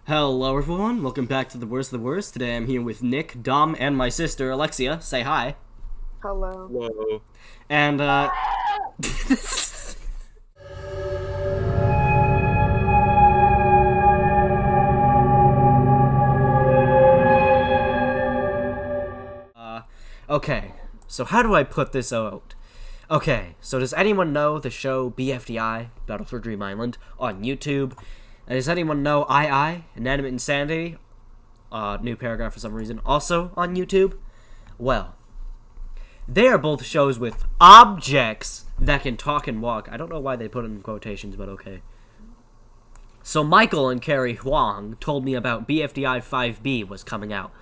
Hello everyone, welcome back to the Worst of the Worst. Today I'm here with Nick, Dom, and my sister Alexia. Say hi. Hello. Whoa. And okay, so how do I put this out? Okay, so does anyone know the show BFDI, Battle for Dream Island, on YouTube? And does anyone know Inanimate Insanity? New paragraph for some reason, also on YouTube? Well, they are both shows with objects that can talk and walk. I don't know why they put it in quotations, but okay. So Michael and Carrie Huang told me about BFDI 5B was coming out.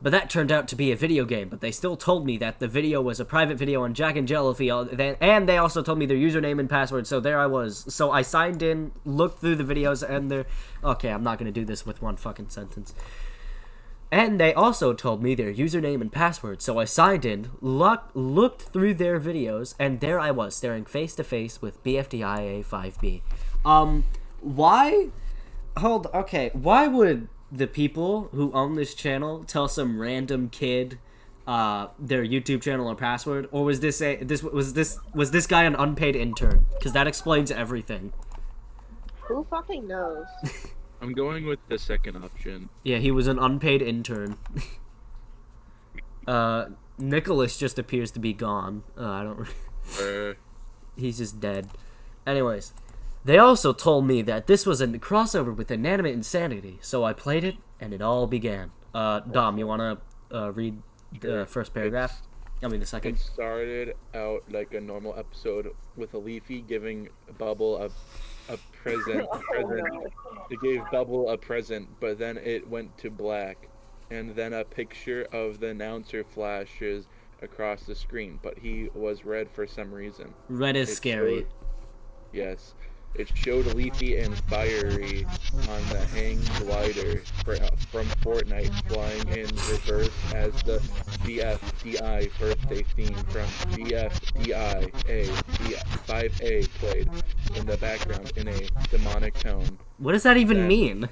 But that turned out to be a video game, but they still told me that the video was a private video on Jack and Jellyfield, and they also told me their username and password, so there I was. So I signed in, looked through the videos, and they're... Okay, I'm not gonna do this with one fucking sentence. And they also told me their username and password, so I signed in, looked through their videos, and there I was, staring face to face with BFDIA 5B. Why? Why would the people who own this channel tell some random kid their YouTube channel or password, or was this guy an unpaid intern? Because that explains everything. Who fucking knows? I'm going with the second option. Yeah, he was an unpaid intern. Nicholas just appears to be gone. I don't. He's just dead. Anyways, they also told me that this was a crossover with Inanimate Insanity, so I played it, and it all began. Dom, you wanna read the first paragraph? I mean the second. It started out like a normal episode with a Leafy giving Bubble a present. It gave Bubble a present, but then it went to black, and then a picture of the announcer flashes across the screen, but he was red for some reason. Red is scary. Yes. It showed Leafy and Fiery on the hang glider from Fortnite flying in reverse as the BFDI birthday theme from BFDI 5A played in the background in a demonic tone. What does that even mean?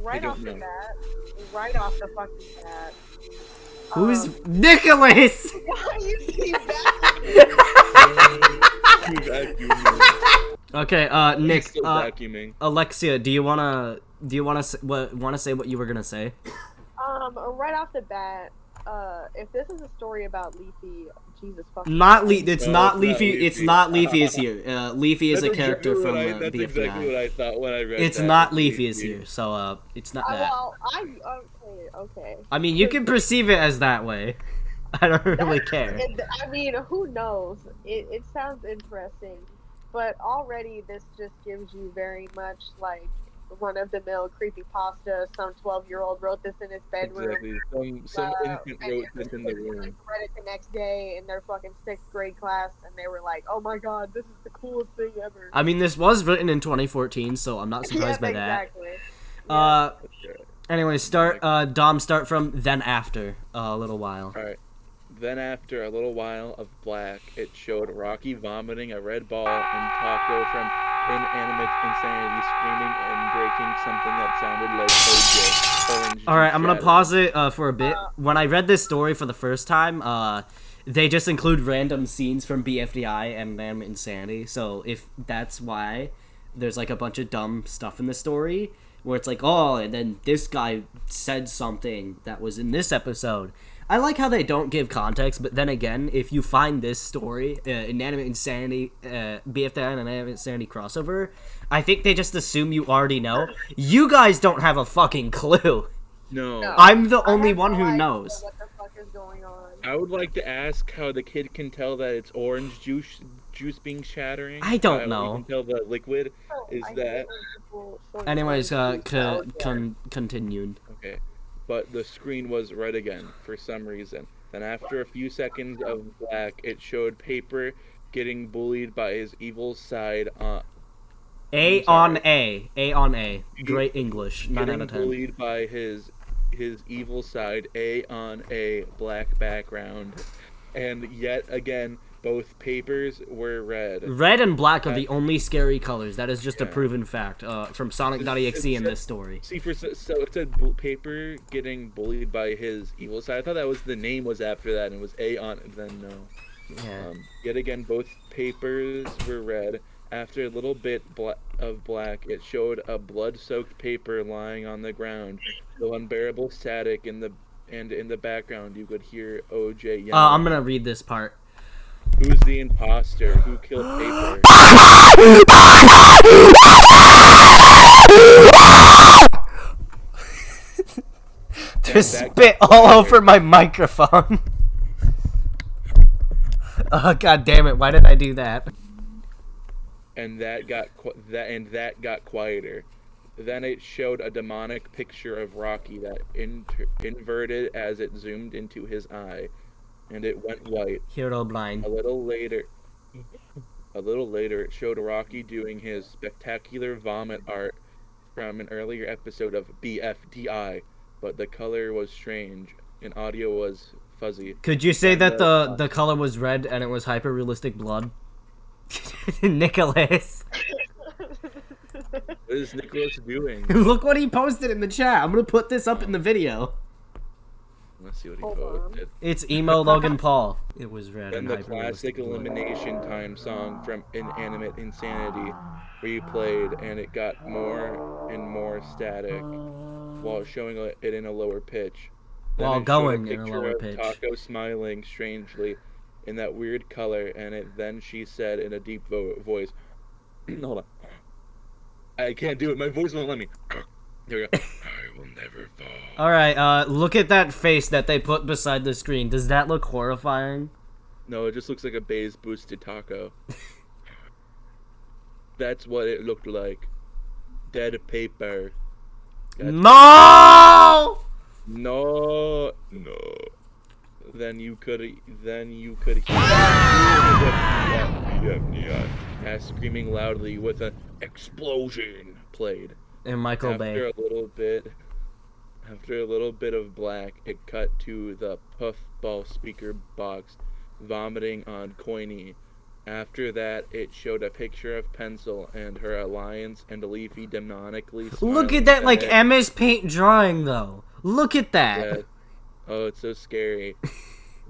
Right off the bat. Right off the fucking bat. Who's Nicholas? Why you see that? Okay, Nick. Still vacuuming. Alexia, do you wanna say what you were gonna say? Right off the bat, if this is a story about Leafy, Jesus fucking. It's not Leafy. It's not Leafy is here. Leafy is a character from That's BFDI. exactly what I thought when I read. It's not Leafy is here, so it's not that. Well, okay. I mean, you can perceive it as that way. I don't really care. I mean, who knows? It sounds interesting. But already this just gives you very much like run-of-the-mill creepypasta. Some 12-year-old wrote this in his bedroom. Exactly. Some infant wrote this in the room. Read it the next day in their fucking 6th grade class, and they were like, "Oh my god, this is the coolest thing ever." I mean, this was written in 2014, so I'm not surprised by that. Exactly. Anyway, Dom, start from then after a little while. Alright. Then after a little while of black, it showed Rocky vomiting a red ball and Taco from Inanimate Insanity screaming and breaking something that sounded like orange. Alright, I'm gonna pause it for a bit. When I read this story for the first time, they just include random scenes from BFDI and Inanimate Insanity, so if that's why there's like a bunch of dumb stuff in the story, where it's like, oh, and then this guy said something that was in this episode. I like how they don't give context, but then again, if you find this story, Inanimate Insanity, BFDI and Inanimate Insanity crossover, I think they just assume you already know. You guys don't have a fucking clue. No. I'm the only one who knows. What the fuck is going on? I would like to ask how the kid can tell that it's orange juice being shattering. I don't know. You can tell the liquid is that. Anyways, continued. Okay. But the screen was red again for some reason. Then after a few seconds of black, it showed Paper getting bullied by his evil side. A on A. Great English. 9 out of 10. Getting bullied by his evil side. A on A black background. And yet again, both papers were red. Red and black are the only scary colors. That is just a proven fact from Sonic.exe in this story. See, so it said Paper getting bullied by his evil side. I thought that was the name was after that, and it was A on it. Then no. Yeah. Yet again, both papers were red. After a little bit of black, it showed a blood-soaked paper lying on the ground. The unbearable static in the background, you could hear OJ yelling. I'm gonna read this part. Who's the imposter? Who killed Paper? Just spit all over my microphone. Oh, god damn it! Why did I do that? And that got quieter. Then it showed a demonic picture of Rocky that inverted as it zoomed into his eye, and it went white. Hero blind. A little later, it showed Rocky doing his spectacular vomit art from an earlier episode of BFDI, but the color was strange and audio was fuzzy. Could you say that the color was red and it was hyper-realistic blood? Nicholas. What is Nicholas doing? Look what he posted in the chat. I'm gonna put this up in the video. Let's see what he posted. It's emo Logan Paul. It was red and the classic Elimination Time song from Inanimate Insanity replayed, and it got more and more static while showing it in a lower pitch. Then While going in a lower pitch. Taco smiling strangely in that weird color, and then she said in a deep voice, hold on. I can't do it. My voice won't let me. There we go. I will never fall. Alright, look at that face that they put beside the screen. Does that look horrifying? No, it just looks like a base boosted taco. That's what it looked like. Dead paper. No! No. Then you could hear as screaming loudly with an explosion played. And Michael Bay. After a little bit of black, it cut to the puffball speaker box vomiting on Coiny. After that, it showed a picture of Pencil and her alliance and Leafy demonically smiling. Look at that, like, MS Paint drawing, though. Look at that. Yeah. Oh, it's so scary.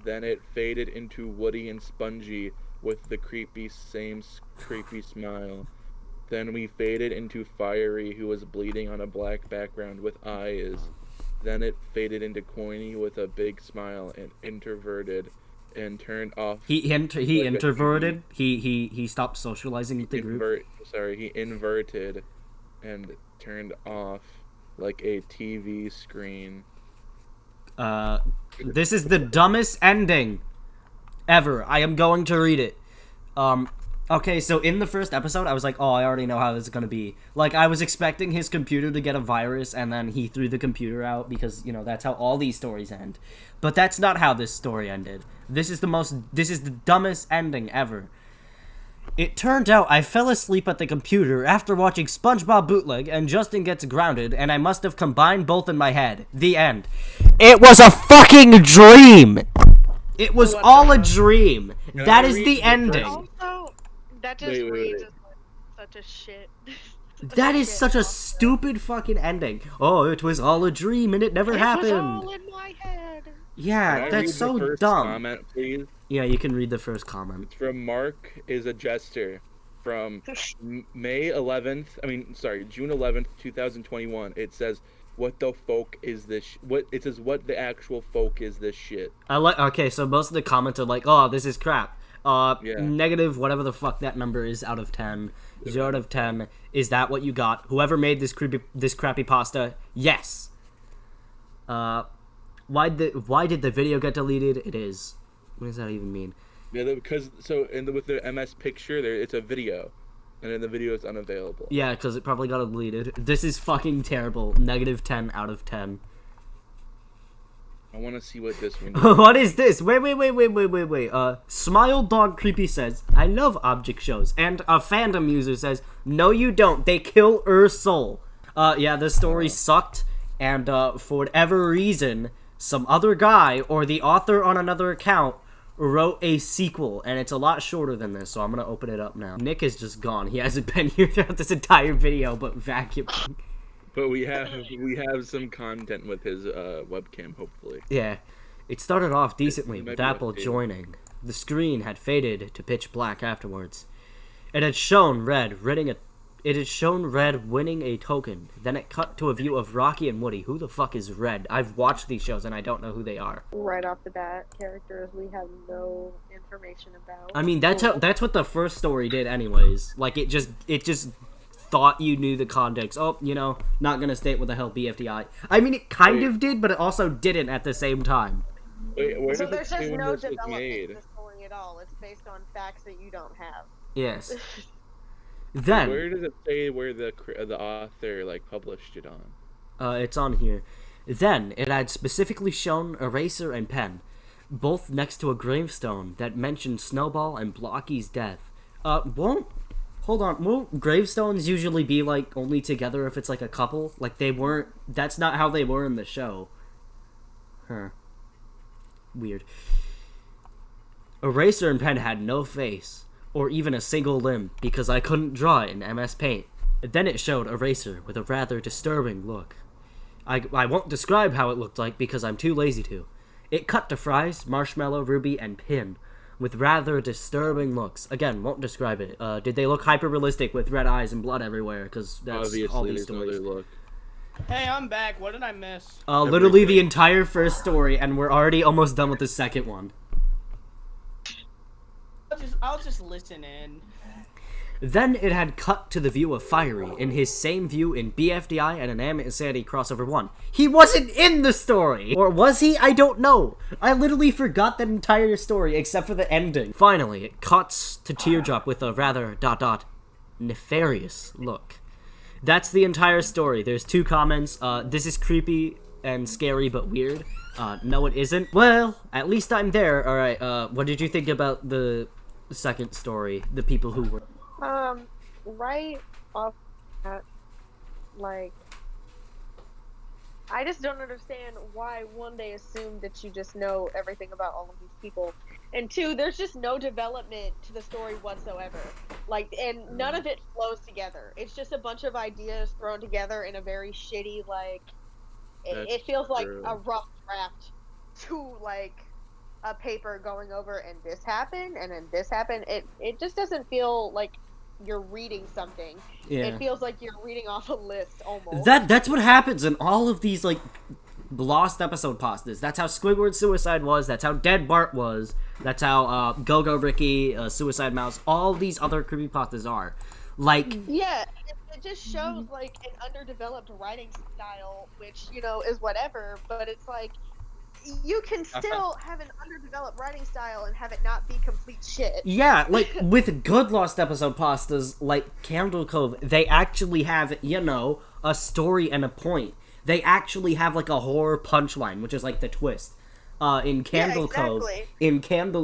Then it faded into Woody and Spongy with the same creepy smile. Then we faded into Fiery, who was bleeding on a black background with eyes. Then it faded into Coiny with a big smile and introverted and turned off. He introverted. He stopped socializing with the group. He inverted and turned off like a TV screen. This is the dumbest ending ever. I am going to read it. Okay, so in the first episode, I was like, oh, I already know how this is gonna be. Like, I was expecting his computer to get a virus, and then he threw the computer out, because, you know, that's how all these stories end. But that's not how this story ended. This is the dumbest ending ever. It turned out I fell asleep at the computer after watching SpongeBob Bootleg, and Justin gets grounded, and I must have combined both in my head. The end. It was a fucking dream! It was all a dream. That is the ending. Also, that just reads as such a shit. That is such a stupid fucking ending. Oh, it was all a dream and it never happened. It was all in my head. Yeah, that's so dumb. Comment, please? Yeah, you can read the first comment. It's from Mark is a Jester from June 11th, 2021. It says, what the folk is this? What the actual folk is this shit? Okay, so most of the comments are like, oh, this is crap. Yeah. Negative, whatever the fuck that number is out of 10. 0 out of 10. Is that what you got? Whoever made this crappy pasta, yes. Why did the video get deleted? It is. What does that even mean? Yeah, because with the MS picture, it's a video, and then the video is unavailable. Yeah, because it probably got deleted. This is fucking terrible. Negative 10 out of 10. I want to see what this one is. What is this? Wait. Smile Dog Creepy says, I love object shows. And a fandom user says, no you don't. They kill soul. Yeah, this story sucked. And for whatever reason, some other guy or the author on another account wrote a sequel, and it's a lot shorter than this, so I'm gonna open it up now. Nick is just gone. He hasn't been here throughout this entire video, but vacuuming. But we have some content with his webcam, hopefully. Yeah. It started off decently, It might with be Apple updated. joining. The screen had faded to pitch black afterwards. It had shown Red winning a token. Then it cut to a view of Rocky and Woody. Who the fuck is Red? I've watched these shows and I don't know who they are. Right off the bat, characters we have no information about. I mean, that's what the first story did anyways. Like, it just thought you knew the context. Oh, not gonna state what the hell BFDI. I mean, it kind of did, but it also didn't at the same time. Wait, where So does there's it just say when no this was development made? in the story at all. It's based on facts that you don't have. Yes. Then Where does it say where the author published it on? it's on here. Then it had specifically shown eraser and pen, both next to a gravestone that mentioned Snowball and Blocky's death. Won't gravestones usually be only together if it's a couple? They weren't. That's not how they were in the show. Huh. Weird. Eraser and pen had no face, or even a single limb, because I couldn't draw it in MS Paint. Then it showed Eraser with a rather disturbing look. I won't describe how it looked like because I'm too lazy to. It cut to Fries, Marshmallow, Ruby, and Pin, with rather disturbing looks. Again, won't describe it. Did they look hyper-realistic with red eyes and blood everywhere? Because that's Obviously, all these there's no stories. other look. Hey, I'm back. What did I miss? Literally the entire first story, and we're already almost done with the second one. I'll just listen in. Then it had cut to the view of Fiery, in his same view in BFDI and Inanimate Insanity Crossover 1. He wasn't in the story! Or was he? I don't know. I literally forgot that entire story, except for the ending. Finally, it cuts to Teardrop with a rather nefarious look. That's the entire story. There's 2 comments. This is creepy and scary but weird. No it isn't. Well, at least I'm there. Alright, what did you think about the second story? The people who were... Right off that, I just don't understand why, one, they assume that you just know everything about all of these people, and 2, there's just no development to the story whatsoever. And none of it flows together. It's just a bunch of ideas thrown together in a very shitty, it feels like true. a rough draft to, a paper going over, and this happened, and then this happened. It just doesn't feel like you're reading something. Yeah. It feels like you're reading off a list almost. That's what happens in all of these lost episode pastas. That's how Squidward Suicide was. That's how Dead Bart was. That's how Go-Go Ricky, Suicide Mouse, all these other creepypastas are. Yeah, it just shows an underdeveloped writing style, which is whatever. But it's you can still have an underdeveloped writing style and have it not be complete shit. Yeah, with good lost episode pastas like Candle Cove, they actually have, a story and a point. They actually have a horror punchline, which is the twist. In Candle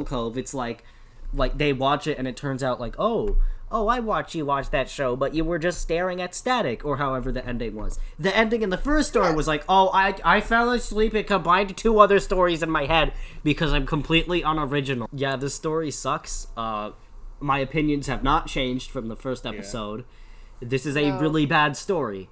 Cove, it's they watch it and it turns out I watched you watch that show, but you were just staring at static, or however the ending was. The ending in the first story was I fell asleep and combined 2 other stories in my head because I'm completely unoriginal. Yeah, this story sucks. My opinions have not changed from the first episode. Yeah. This is a really bad story.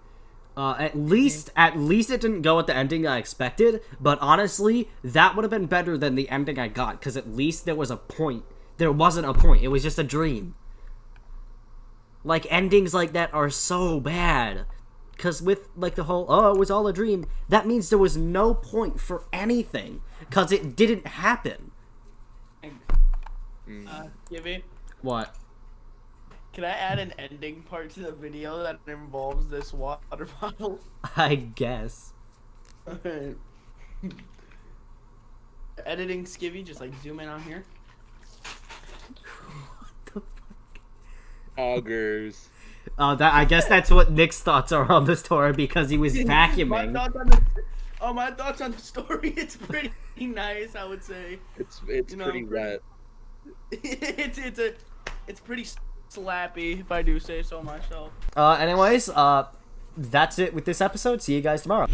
At least it didn't go at the ending I expected, but honestly, that would have been better than the ending I got, because at least there was a point. There wasn't a point, it was just a dream. Endings like that are so bad. Because with, the whole, it was all a dream, that means there was no point for anything. Because it didn't happen. Gibby, What? can I add an ending part to the video that involves this water bottle? I guess. Alright. Editing Skivvy, just zoom in on here. Augers. I guess that's what Nick's thoughts are on the story, because he was vacuuming. My thoughts on the story, it's pretty nice, I would say. It's pretty wet. It's pretty slappy, if I do say so myself. Anyways, that's it with this episode. See you guys tomorrow.